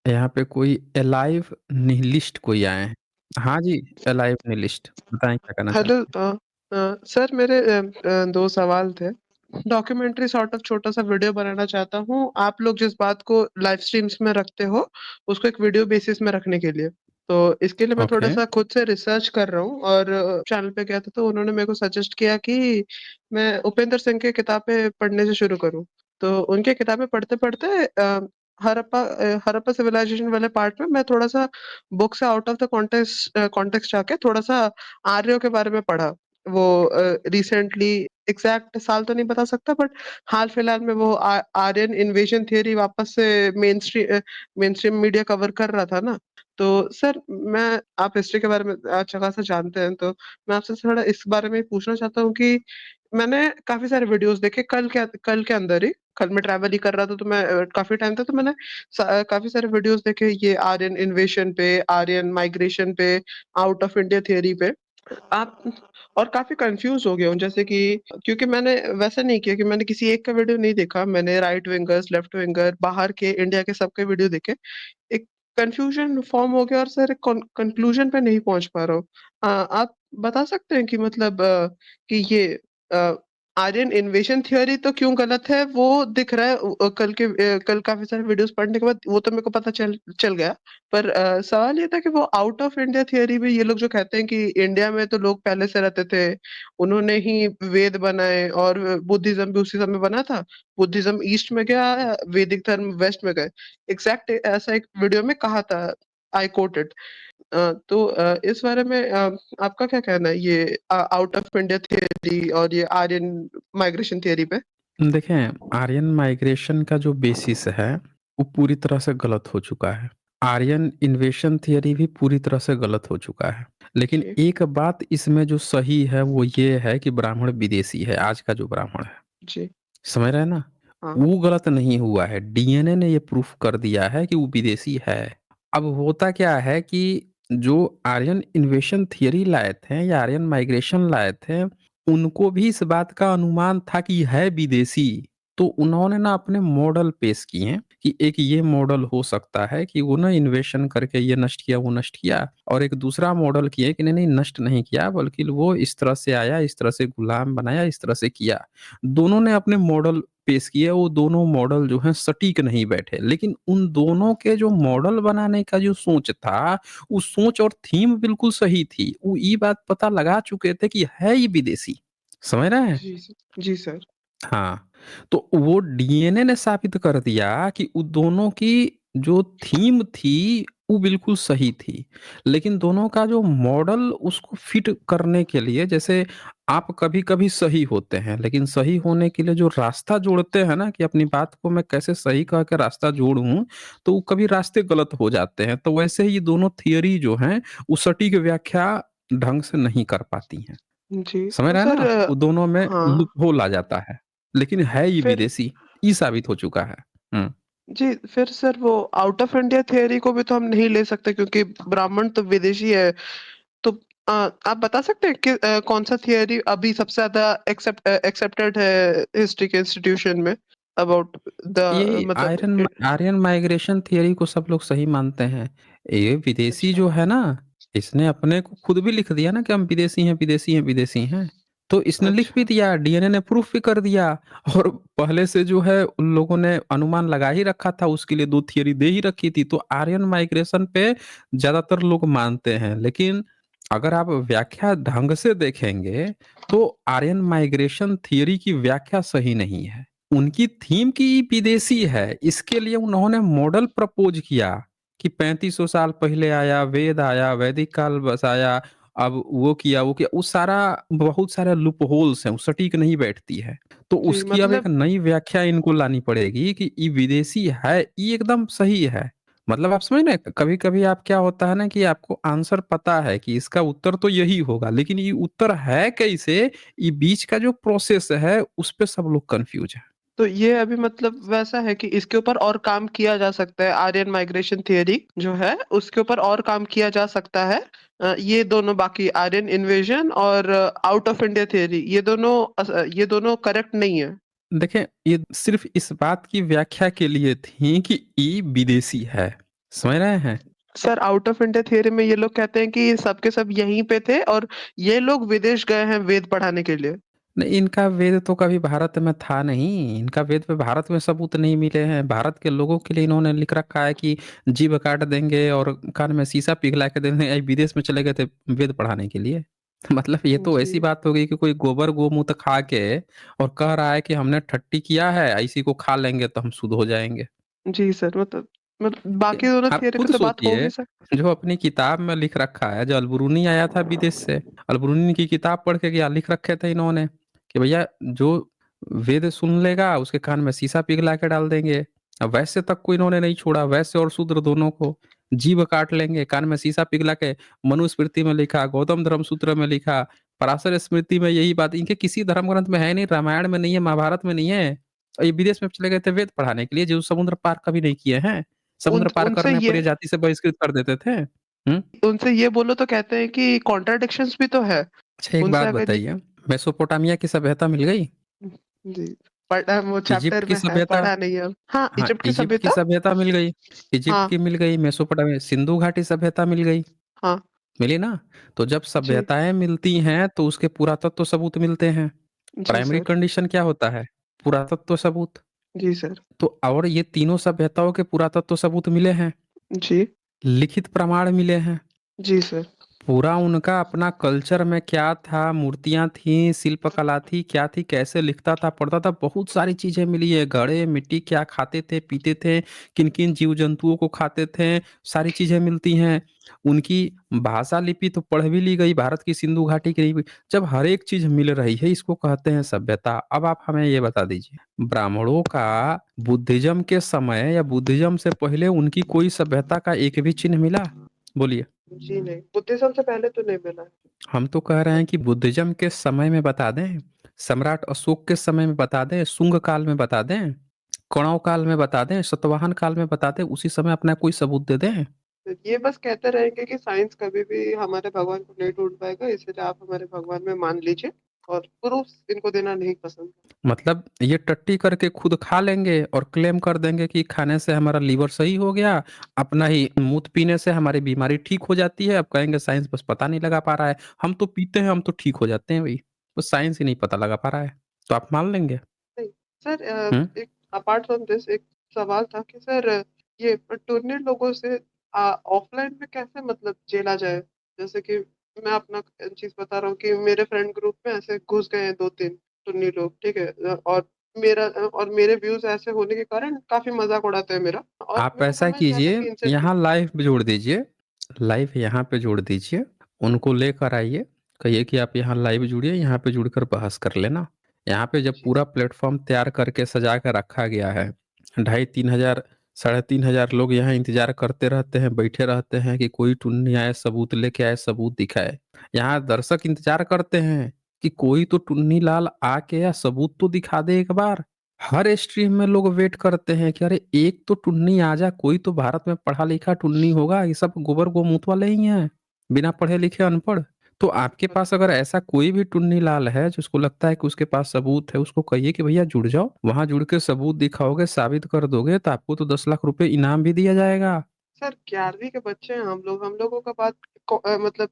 यहाँ पे कोई अलाइव निहिलिस्ट कोई आए हैं। हाँ जी, अलाइव निहिलिस्ट बताएँ क्या कहना हेलो चाहते हैं? सर मेरे 2 सवाल थे। डॉक्यूमेंट्री सॉर्ट ऑफ छोटा-सा वीडियो बनाना चाहता हूँ, आप लोग जिस बात को लाइव स्ट्रीम्स में रखते हो, उसको एक वीडियो बेसिस में रखने के लिए। तो इसके लिए मैं ओके, थोड़ा-सा खुद से रिसर्च कर रहा हूँ और चैनल पे गया था तो उन्होंने मेरे को सजेस्ट किया कि मैं उपेंद्र सिंह की किताबें पढ़ने से शुरू करूँ। तो उनकी किताबें पढ़ते-पढ़ते हड़प्पा सिविलाइजेशन वाले पार्ट में मैं थोड़ा-सा बुक से आउट ऑफ द कॉन्टेक्स्ट जाके थोड़ा-सा आर्यों के बारे में पढ़ा। वो रिसेंटली एग्ज़ैक्ट साल तो नहीं बता सकता बट हाल-फिलहाल में वो आर्यन इन्वेजन थियरी वापस से मेनस्ट्रीम मीडिया कवर कर रहा था ना। तो सर मैं आप हिस्ट्री के बारे में अच्छा खासा जानते हैं तो मैं आपसे थोड़ा इस बारे में पूछना चाहता हूँ कि मैंने काफ़ी सारे वीडियोज़ देखे कल के अंदर ही, कल मैं ट्रैवल ही कर रहा था तो मैं काफ़ी टाइम था तो मैंने काफ़ी सारे वीडियोज़ देखे ये आर्यन इन्वेशन पे, आर्यन माइग्रेशन पे, आउट ऑफ इंडिया थियरी पे। आप और काफ़ी कन्फ्यूज़ हो गया हूँ जैसे कि क्योंकि मैंने वैसा नहीं किया कि मैंने किसी एक का वीडियो नहीं देखा, मैंने राइट विंगर्स, लेफ्ट विंगर, बाहर के, इंडिया के सबके वीडियो देखे। एक कन्फ्यूज़न फ़ॉर्म हो गया और सर एक कन्क्लूज़न पे नहीं पहुँच पा रहा हूँ। आप बता सकते हैं कि मतलब कि ये अ, आर्यन इन्वेशन थ्योरी तो क्यों गलत है, वो दिख रहा है कल काफ़ी सारे वीडियोज़ पढ़ने के बाद वो तो मेरे को पता चल चल गया। पर सवाल ये था कि वो आउट ऑफ इंडिया थियरी भी ये लोग जो कहते हैं कि इंडिया में तो लोग पहले से रहते थे, उन्होंने ही वेद बनाए और बुद्धिज़्म भी उसी समय बना था। बुद्धिज़्म ईस्ट में गया, वैदिक धर्म वेस्ट में गए। एग्ज़ैक्ट ऐसा एक वीडियो में कहा था, आई कोटेड। तो इस बारे में आपका क्या कहना है ये आउट ऑफ इंडिया थियरी और ये आर्यन माइग्रेशन थियरी पे? देखें आर्यन माइग्रेशन का जो बेसिस है, वो पूरी तरह से गलत हो चुका है। आर्यन इन्वेशन थियरी भी पूरी तरह से गलत हो चुका है। लेकिन जी, एक बात इसमें जो सही है वो ये है कि ब्राह्मण विदेशी है, आज का जो ब्राह्मण है। जी, समझ रहे हैं ना? हाँ, वो गलत नहीं हुआ है, डीएनए ने ये प्रूफ कर दिया है कि वो विदेशी है। अब होता क्या है कि जो आर्यन इन्वेशन थियरी लाए थे या आर्यन माइग्रेशन लाए थे, उनको भी इस बात का अनुमान था कि है विदेशी। तो उन्होंने ना अपने मॉडल पेश किए हैं कि एक ये मॉडल हो सकता है कि वो ना इन्वेशन करके ये नष्ट किया, वो नष्ट किया और एक दूसरा मॉडल किए कि नहीं, नहीं नष्ट नहीं किया बल्कि वो इस तरह से आया, इस तरह से गुलाम बनाया, इस तरह से किया। दोनों ने अपने मॉडल पेश किए, वो दोनों मॉडल जो हैं सटीक नहीं बैठे। लेकिन उन दोनों के जो मॉडल बनाने का जो सोच था, वो सोच और थीम बिल्कुल सही थी। वो ये बात पता लगा चुके थे कि है ये विदेशी। समझ रहे हैं? जी सर, हाँ, तो वो डीएनए ने साबित कर दिया कि उ दोनों की जो थीम थी, वो बिल्कुल सही थी। लेकिन दोनों का जो मॉडल उसको फिट करने के लिए जैसे आप कभी-कभी सही होते हैं, लेकिन सही होने के लिए जो रास्ता जोड़ते हैं ना कि अपनी बात को मैं कैसे सही कह के रास्ता जोड़ूँ, तो वो कभी रास्ते गलत हो जाते हैं। तो वैसे ही दोनों थियरी जो हैं, वो सटीक व्याख्या ढंग से नहीं कर पाती हैं। जी, समझ तो रहे हैं सर ना? वो दोनों में हाँ, लूपहोल आ जाता है। लेकिन है ये फिर विदेशी, ये साबित हो चुका है। हुँ। जी, फिर सर वो आउट ऑफ इंडिया थियरी को भी तो हम नहीं ले सकते क्योंकि ब्राह्मण तो विदेशी है। तो आप बता सकते हैं कि कौन-सा थियरी अभी सबसे ज़्यादा एक्सेप्टेड है हिस्ट्री के इंस्टीट्यूशन में अबाउट द यही मतलब आर्यन माइग्रेशन थियरी को सब लोग सही मानते हैं। ये विदेशी अच्छा, जो है ना, इसने अपने को खुद भी लिख दिया ना कि हम विदेशी हैं, विदेशी हैं, विदेशी हैं। तो इसने लिख भी अच्छा, दिया, डीएनए ने प्रूफ भी कर दिया और पहले से जो है उन लोगों ने अनुमान लगा ही रखा था, उसके लिए 2 थियरी दे ही रखी थी। तो आर्यन माइग्रेशन पे ज़्यादातर लोग मानते हैं। लेकिन अगर आप व्याख्या ढंग से देखेंगे, तो आर्यन माइग्रेशन थियरी की व्याख्या सही नहीं है। उनकी थीम की विदेशी है, इसके लिए उन्होंने मॉडल प्रपोज़ किया कि 3500 साल पहले आया, वेद आया, वैदिक काल बसाया, अब वो किया, वो सारा बहुत सारे लूपहोल्स हैं, वो सटीक नहीं बैठती है। तो जी उसकी अब एक मतलब नई व्याख्या इनको लानी पड़ेगी कि ये विदेशी है, ये एकदम सही है। मतलब आप समझ रहे हैं, कभी-कभी आप क्या होता है ना कि आपको आंसर पता है कि इसका उत्तर तो यही होगा, लेकिन ये उत्तर है कैसे, ये बीच का जो प्रोसेस है, उस पे सब लोग कन्फ्यूज़ हैं। तो ये अभी मतलब वैसा है कि इसके ऊपर और काम किया जा सकता है, आर्यन माइग्रेशन थियरी जो है, उसके ऊपर और काम किया जा सकता है। ये दोनों बाकी आर्यन इन्वेजन और आउट ऑफ इंडिया थियरी ये दोनों करेक्ट नहीं है। देखें, ये सिर्फ़ इस बात की व्याख्या के लिए थी कि ये विदेशी है, समझ रहे हैं? Sir out of India theory में ये लोग कहते हैं कि सब के सब यहीं पे थे और ये लोग विदेश गए हैं वेद पढ़ाने के लिए। नहीं, इनका वेद तो कभी भारत में था नहीं। इनका वेद पे भारत में सबूत नहीं मिले हैं। भारत के लोगों के लिए इन्होंने लिख रखा है कि जीभ काट देंगे और कान में शीशा पिघला के दे देंगे। विदेश में चले गए थे वेद पढ़ाने के लिए। मतलब ये तो जी। ऐसी बात हो गई कि कोई गोबर गोमूत्र खा के और कह रहा है कि हमने ठट्टी किया है, इसी को खा लेंगे तो हम शुद्ध हो जाएंगे। जी सर, मतलब बाकी दोनों आप थियरी पे खुद तो बात सोचिए, होगी सर। जो अपनी किताब में लिख रखा है, जो अलबरूनी आया था विदेश से, अलबरूनी की किताब पढ़ के क्या लिख रखे थे इन्होंने कि भैया जो वेद सुन लेगा उसके कान में शीशा पिघला के डाल देंगे। अब वैश्य तक को इन्होंने नहीं छोड़ा, वैश्य और शूद्र दोनों को जीभ काट लेंगे, कान में शीशा पिघला के। मनुस्मृति में लिखा, गौतम धर्म सूत्र में लिखा, पराशर स्मृति में यही बात। इनके किसी धर्म ग्रंथ में है नहीं, रामायण में नहीं है, महाभारत में नहीं है। और ये विदेश में चले गए थे वेद पढ़ाने के लिए, जो समुद्र पार कभी नहीं किए हैं। उन समुद्र पार उनसे करने पर ये ये जाति से बहिष्कृत कर देते थे। उनसे ये बोलो तो कहते हैं कि कॉन्ट्राडिक्शंस भी तो है। अच्छा एक उनसे बात अगर बताइए, मेसोपोटामिया की सभ्यता मिल गई? जी, पढ़ा वो इजिप्ट चैप्टर की में है, सभ्यता? पढ़ा नहीं है। हाँ, हाँ, इजिप्ट की इजिप्ट की सभ्यता। सभ्यता मिल गई। इजिप्ट हाँ। की मिल गई, मेसोपोटामिया, सिंधु घाटी सभ्यता मिल गई। हाँ। मिली ना? तो जब जी। सभ्यताएं मिलती हैं तो उसके पुरातत्व सबूत मिलते हैं। जी प्राइमरी सर। कंडीशन क्या होता है? पुरातत्व सबूत। जी सर। तो और ये तीनों सभ्यताओं के पुरातत्व सबूत मिले हैं, जी। लिखित प्रमाण मिले हैं। जी सर। पूरा उनका अपना कल्चर में क्या था, मूर्तियां थी, शिल्पकला थी, क्या थी, कैसे लिखता था, पढ़ता था, बहुत सारी चीजें मिली है। घड़े, मिट्टी, क्या खाते थे, पीते थे, किन किन जीव जंतुओं को खाते थे, सारी चीजें मिलती हैं। उनकी भाषा लिपि तो पढ़ भी ली गई, भारत की सिंधु घाटी की लिपि। जब हर एक चीज मिल रही है, इसको कहते हैं सभ्यता। अब आप हमें ये बता दीजिए, ब्राह्मणों का बुद्धिज्म के समय या बुद्धिज्म से पहले उनकी कोई सभ्यता का एक भी चिन्ह मिला? बोलिए। जी नहीं, बुद्धिज्म से पहले तो नहीं मिला है। हम तो कह रहे हैं कि बुद्धिज्म के समय में बता दें, सम्राट अशोक के समय में बता दें, शुंग काल में बता दें, कणव काल में बता दें, सतवाहन काल में बता दें, उसी समय अपना कोई सबूत दे दें। तो ये बस कहते रहेंगे कि साइंस कभी भी हमारे भगवान को नहीं ढूंढ पाएगा, इसलिए आप हमारे भगवान में मान लीजिए, और प्रूफ इनको देना नहीं पसंद। मतलब ये टट्टी करके खुद खा लेंगे और क्लेम कर देंगे कि खाने से हमारा लीवर सही हो गया, अपना ही मूत पीने से हमारी बीमारी ठीक हो जाती है। अब कहेंगे साइंस बस पता नहीं लगा पा रहा है। हम तो पीते हैं, हम तो ठीक हो जाते हैं भाई, बस साइंस ही नहीं पता लगा पा रहा है। तो आप मान लेंगे? नहीं सर, हम्म। एक अपार्ट फ्रॉम दिस एक सवाल था कि सर, ये टुन्नी लोगों से ऑफलाइन में कैसे मतलब झेला जाए। जैसे कि मैं अपना चीज बता रहा हूँ कि मेरे फ्रेंड ग्रुप में ऐसे घुस गए हैं दो तीन टुन्नी लोग, ठीक है, और मेरे व्यूज ऐसे होने के कारण काफी मजाक उड़ाते हैं मेरा, और आप मेरे को ऐसा समझ नहीं आता कीजिए, कि इनसे यहाँ ठीक। लाइव जोड़ दीजिए, लाइव यहाँ पे जोड़ दीजिए, उनको लेकर आइए, कहिए कि आप यहाँ लाइव जुड़िए, यहाँ पे जुड़कर बहस कर लेना। यहाँ पे जब जी पूरा सर। प्लेटफॉर्म तैयार करके सजा कर रखा गया है, 2500-3000, 3500 लोग यहाँ इंतजार करते रहते हैं, बैठे रहते हैं कि कोई टुन्नी आए, सबूत लेके आए, सबूत दिखाए। यहाँ दर्शक इंतजार करते हैं कि कोई तो टुन्नी लाल आके या सबूत तो दिखा दे एक बार। हर स्ट्रीम में लोग वेट करते हैं कि अरे एक तो टुन्नी आ जा, कोई तो भारत में पढ़ा लिखा टुन्नी होगा। ये सब गोबर गोमूत वाले ही हैं, बिना पढ़े लिखे अनपढ़। तो आपके पास अगर ऐसा कोई भी टुन्नी लाल है जिसको लगता है कि उसके पास सबूत है, उसको कहिए कि भैया जुड़ जाओ। वहां जुड़ के सबूत दिखाओगे, साबित कर दोगे तो आपको तो 10 लाख रुपए इनाम भी दिया जाएगा। सर 11वीं के बच्चे हैं हम लोगों का बात मतलब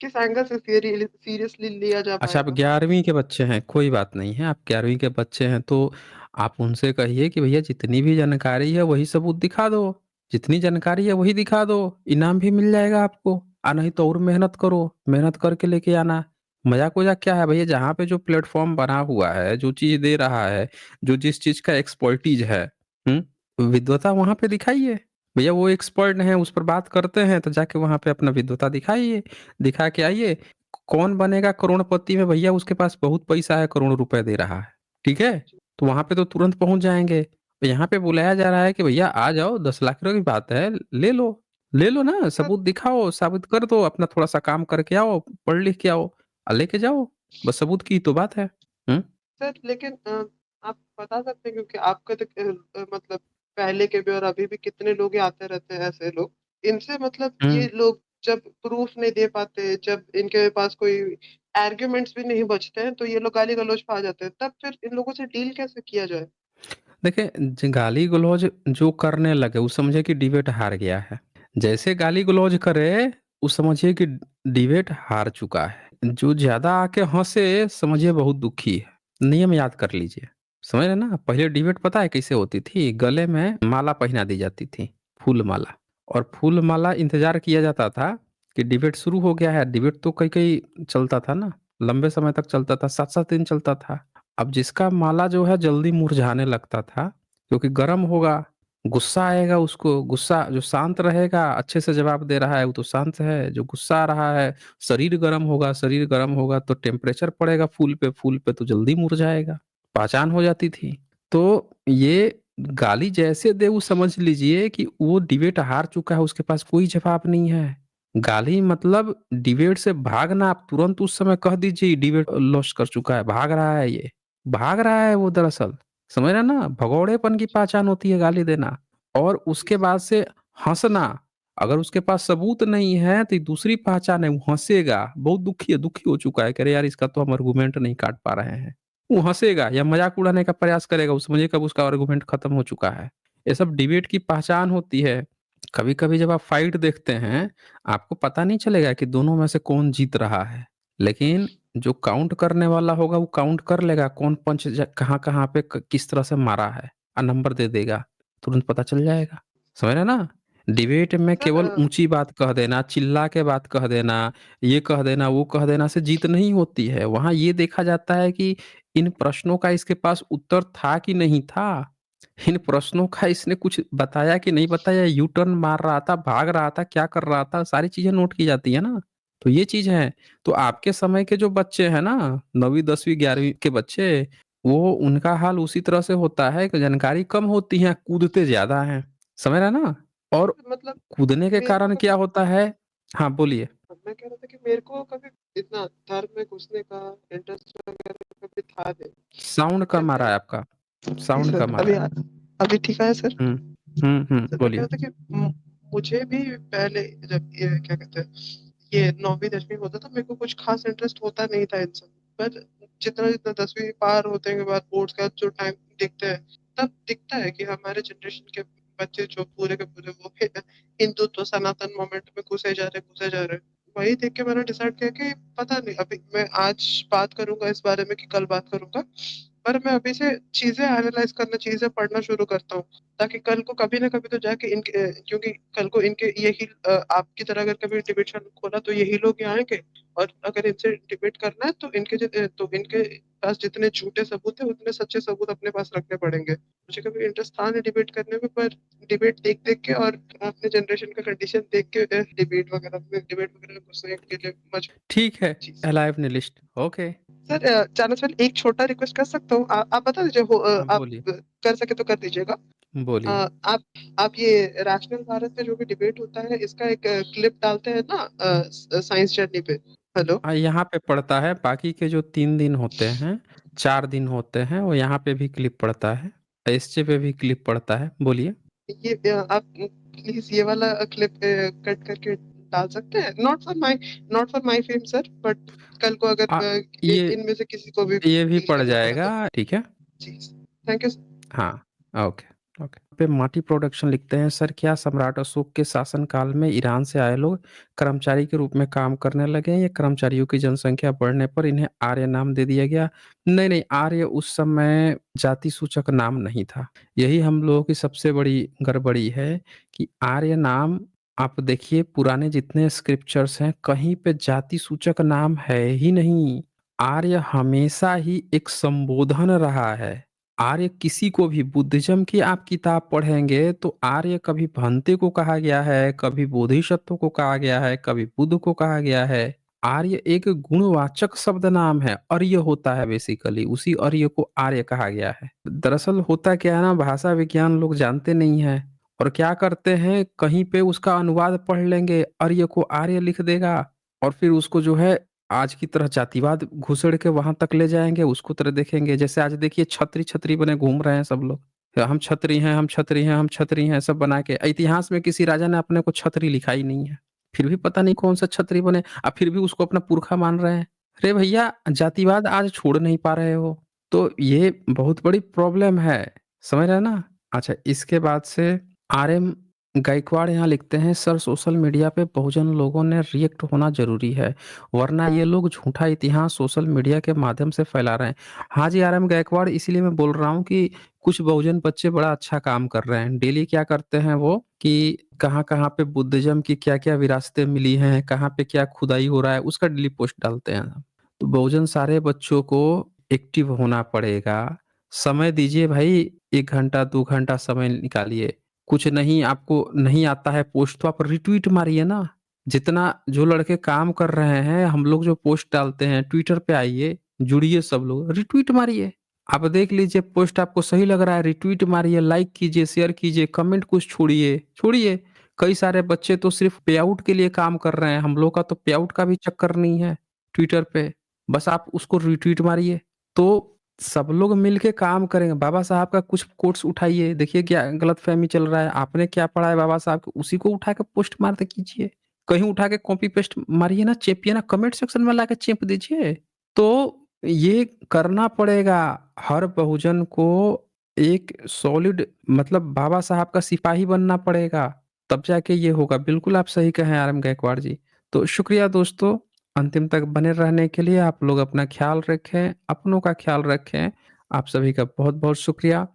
किस एंगल से सीरियसली लिया जा अच्छा, आप पाएगा। 11वीं के बच्चे हैं, कोई बात नहीं है, आप 11वीं के बच्चे हैं तो आप उनसे कहिए कि भैया जितनी भी जानकारी है वही सबूत दिखा दो। जितनी जानकारी है वही दिखा दो, इनाम भी मिल जाएगा आपको। नहीं तो और मेहनत करो, मेहनत करके लेके आना। मजाक वजाक क्या है भैया, जहाँ पे जो प्लेटफॉर्म बना हुआ है, जो चीज दे रहा है, जो जिस चीज का एक्सपर्टीज है, विद्वता वहां पे दिखाइए। भैया वो एक्सपर्ट है, उस पर बात करते हैं, तो जाके वहां पे अपना विद्वता दिखाइए, दिखा के आइए। कौन बनेगा करोड़पति में भैया, उसके पास बहुत पैसा है, करोड़ रुपए दे रहा है, ठीक है, तो वहां पे तो तुरंत पहुंच जाएंगे। तो यहाँ पे बुलाया जा रहा है कि भैया आ जाओ, 10 लाख रुपए की बात है, ले लो, ले लो ना, सर। सबूत दिखाओ, साबित कर दो, अपना थोड़ा सा काम करके आओ, पढ़ लिख के आओ, लेके जाओ, बस सबूत की तो बात है। हम्म। सर लेकिन आप बता सकते हैं क्योंकि आपके तो मतलब पहले के भी और अभी भी कितने लोग ही आते रहते हैं ऐसे लोग, इनसे मतलब ये हम्म। लोग जब प्रूफ नहीं दे पाते, जब इनके पास कोई आर्ग्यूमेंट्स भी नहीं बचते हैं, तो ये लोग गाली गलौज पे आ जाते हैं, तब फिर इन लोगों से डील कैसे किया जाए। देखिए, गाली-गलौज जो करने लगे, वो समझे कि डिबेट हार गया है। जैसे गाली-गलौज करे, वो समझिए कि डिबेट हार चुका है। जो ज़्यादा आके हँसे, समझिए बहुत दुखी है। नियम याद कर लीजिए। समझ रहे हैं ना? पहले डिबेट पता है कैसे होती थी? गले में माला पहना दी जाती थी, फूल माला। और फूल माला इंतज़ार किया जाता था कि डिबेट शुरू हो गया है। डिबेट तो कई-कई चलता था ना, लंबे समय तक चलता था, 7-7 दिन चलता था। अब जिसका माला जो है जल्दी मुरझाने लगता था, क्योंकि गर्म होगा, गुस्सा आएगा उसको, गुस्सा जो शांत रहेगा, अच्छे से जवाब दे रहा है, वो तो शांत है, जो गुस्सा आ रहा है, शरीर गर्म होगा तो टेम्परेचर पड़ेगा फूल पे तो जल्दी मुरझाएगा, पहचान हो जाती थी। तो ये गाली जैसे दे वो समझ लीजिए कि वो डिबेट हार चुका है, उसके पास कोई जवाब नहीं है। गाली मतलब डिबेट से भागना, आप तुरंत उस समय कह दीजिए डिबेट लॉस कर चुका है, भाग रहा है ये। भाग रहा है वो दरअसल, समझ रहे हैं ना? भगौड़ेपन की पहचान होती है गाली देना। और उसके बाद से हँसना, अगर उसके पास सबूत नहीं है तो ये दूसरी पहचान है, वो हँसेगा, बहुत दुखी हो चुका है कि अरे यार इसका तो हम आर्गुमेंट नहीं काट पा रहे हैं। वो हँसेगा या मज़ाक उड़ाने का प्रयास करेगा, वो समझिए कब उसका आर्गुमेंट खत्म हो चुका है। ये सब डिबेट की पहचान होती है। कभी-कभी जब आप फाइट देखते हैं, आपको पता नहीं चलेगा कि दोनों में से कौन जीत रहा है। लेकिन जो काउंट करने वाला होगा वो काउंट कर लेगा कौन पंच कहाँ-कहाँ पे किस तरह से मारा है और नंबर दे देगा, तुरंत पता चल जाएगा। समझ रहे हैं ना? डिबेट में सर केवल ऊँची बात कह देना, चिल्ला के बात कह देना, ये कह देना, वो कह देना से जीत नहीं होती है। वहाँ ये देखा जाता है कि इन प्रश्नों का इसके पास उत्तर था कि नहीं था? इन प्रश्नों का इसने कुछ बताया कि नहीं बताया, यू टर्न मार रहा था, भाग रहा था, क्या कर रहा था, सारी चीज़ें नोट की जाती है ना। तो ये चीज़ है। तो आपके समय के जो बच्चे हैं ना, 9वीं, 10वीं, 11वीं के बच्चे, वो उनका हाल उसी तरह से होता है कि जानकारी कम होती है, कूदते ज़्यादा हैं। समझ रहे हैं ना? और मतलब कूदने के मेरे को कारण क्या कभी होता है। हाँ, बोलिए। मैं कह रहा था कि मेरे को कभी इतना धर्म में घुसने का इंटरेस्ट वगैरह कभी था नहीं। साउंड क्या कम आ रहा है मैं आपका, जी साउंड सर, कम आ रहा है। अभी ठीक है सर? हुँ। सर मैं कह बोलिए। रहा था कि मुझे भी पहले जब ये क्या कहते हैं, ये 9वीं 10वीं होता था, मेरे को कुछ खास इंटरेस्ट होता नहीं था इन सब। पर जितना 10वीं पार होते के बाद बोर्ड्स का जो टाइम दिखते हैं, तब दिखता है कि हमारे जनरेशन के बच्चे जो पूरे के पूरे वो हिंदुत्व सनातन मोमेंट में घुसे जा रहे। वही देख के मैंने डिसाइड किया कि पता नहीं, अभी मैं आज बात करूंगा इस बारे में कि कल बात करूंगा, पर मैं अभी से चीजें एनालाइज करना, चीजें पढ़ना शुरू करता हूँ, ताकि कल को कभी ना कभी तो जाके इनके क्योंकि कल को इनके यही आपकी तरह अगर कभी डिबेट चैनल खोला तो यही लोग यहाँ आएंगे, और अगर इनसे डिबेट करना है तो तो इनके पास जितने झूठे सबूत है उतने सच्चे सबूत अपने पास रखने पड़ेंगे। मुझे कभी इंटरेस्ट था नहीं डिबेट करने में, पर डिबेट देख देख के और अपने जनरेशन का कंडीशन देख के डिबेट वगैरह में घुसने के लिए मजबूर ठीक है, जी। अलाइव निलिस्ट। ओके। सर जाना सर, एक छोटा रिक्वेस्ट कर सकता हूँ? आप बता दीजिए, हाँ, आप बोलिए, कर सके तो कर दीजिएगा। अ, बोलिए। आप आप ये रैशनल भारत पे जो भी डिबेट होता है, इसका एक क्लिप डालते हैं ना साइंस जर्नी पे। हेलो। हाँ, यहाँ पे पड़ता है, बाकी के जो 3 दिन होते हैं, 4 दिन होते हैं, वो यहाँ पे भी क्लिप पड़ता है, एसजे पे भी क्लिप पड़ता है। बोलिए। ये आप प्लीज ये वाला क्लिप कट करके डाल सकते हैं? Not for my fame sir, but कल को अगर अ, ये इनमें से किसी को भी ये भी फील पड़ करना पड़ा जाएगा, तो। ठीक है? जी, थैंक यू। हाँ, ओके, ओके। पे माटी प्रोडक्शन लिखते हैं, सर क्या सम्राट अशोक के शासनकाल में ईरान से आए लोग कर्मचारी के रूप में काम करने लगे हैं या कर्मचारियों की जनसंख्या बढ़ने पर इन्हें आर्य नाम दे दिया गया? नहीं, नहीं, आर्य उस समय जाति सूचक नाम नहीं था। यही हम लोगों की सबसे बड़ी गड़बड़ी है कि आर्य नाम, आप देखिए पुराने जितने स्क्रिप्चर्स हैं, कहीं पे जाति सूचक नाम है ही नहीं। आर्य हमेशा ही एक संबोधन रहा है। आर्य किसी को भी, बुद्धिज़्म की आप किताब पढ़ेंगे तो आर्य कभी भंते को कहा गया है, कभी बोधिसत्व को कहा गया है, कभी बुद्ध को कहा गया है। आर्य एक गुणवाचक शब्द नाम है, अर्य होता है बेसिकली, उसी अर्य को आर्य कहा गया है। दरअसल होता क्या है ना, भाषा विज्ञान लोग जानते नहीं हैं और क्या करते हैं, कहीं पे उसका अनुवाद पढ़ लेंगे, अर्य को आर्य लिख देगा और फिर उसको जो है आज की तरह जातिवाद घुसेड़ के वहाँ तक ले जाएँगे, उसको तरह देखेंगे। जैसे आज देखिए छतरी-छतरी बने घूम रहे हैं सब लोग। हम छतरी हैं, हम छतरी हैं, हम छतरी हैं, सब बना के। इतिहास में किसी राजा ने अपने को छतरी लिखा ही नहीं है। फिर भी पता नहीं कौन सा छतरी बने, फिर भी उसको अपना पुरखा मान रहे हैं। अरे भैया, जातिवाद आज छोड़ नहीं पा रहे हो। तो ये बहुत बड़ी प्रॉब्लम है। समझ रहे हैं ना? अच्छा, इसके बाद से आरएम गायकवाड़ यहाँ लिखते हैं, सर सोशल मीडिया पे बहुजन लोगों ने रिएक्ट होना ज़रूरी है, वरना ये लोग झूठा इतिहास सोशल मीडिया के माध्यम से फैला रहे हैं। हाँ जी, आरएम गायकवाड़, इसीलिए मैं बोल रहा हूँ कि कुछ बहुजन बच्चे बड़ा अच्छा काम कर रहे हैं। डेली क्या करते हैं वो कि कहाँ-कहाँ पे बुद्धिज़्म की क्या-क्या विरासतें मिली हैं, कहाँ पे क्या खुदाई हो रहा है, उसका डेली पोस्ट डालते हैं। तो बहुजन सारे बच्चों को एक्टिव होना पड़ेगा। समय दीजिए भाई, 1 घंटा, 2 घंटा समय निकालिए। कुछ नहीं आपको नहीं आता है पोस्ट, तो आप रिट्वीट मारिए ना। जितना जो लड़के काम कर रहे हैं, हम लोग जो पोस्ट डालते हैं, ट्विटर पे आइए, जुड़िए सब लोग, रिट्वीट मारिए। आप देख लीजिए पोस्ट आपको सही लग रहा है, रिट्वीट मारिए, लाइक कीजिए, शेयर कीजिए, कमेंट कुछ छोड़िए, छोड़िए। कई सारे बच्चे तो सिर्फ़ पे आउट के लिए काम कर रहे हैं, हम लोग का तो पे आउट का भी चक्कर नहीं है ट्विटर पे। बस आप उसको रिट्वीट मारिए। तो सब लोग मिलके काम करेंगे। बाबा साहब का कुछ कोट्स उठाइए, देखिए क्या गलतफ़हमी चल रहा है, आपने क्या पढ़ा है बाबा साहब को, उसी को उठा के पोस्ट मार दे कीजिए। कहीं उठा के कॉपी पेस्ट मारिए ना, चेपिए ना, कमेंट सेक्शन में लाके चेप दीजिए। तो ये करना पड़ेगा, हर बहुजन को एक सॉलिड मतलब बाबा साहब का सिपाही बनना पड़ेगा, तब जाके ये होगा। बिल्कुल आप सही कहे हैं आरएम गायकवाड़ जी। तो शुक्रिया दोस्तों, अंतिम तक बने रहने के लिए। आप लोग अपना ख़्याल रखें, अपनों का ख़्याल रखें। आप सभी का बहुत-बहुत शुक्रिया।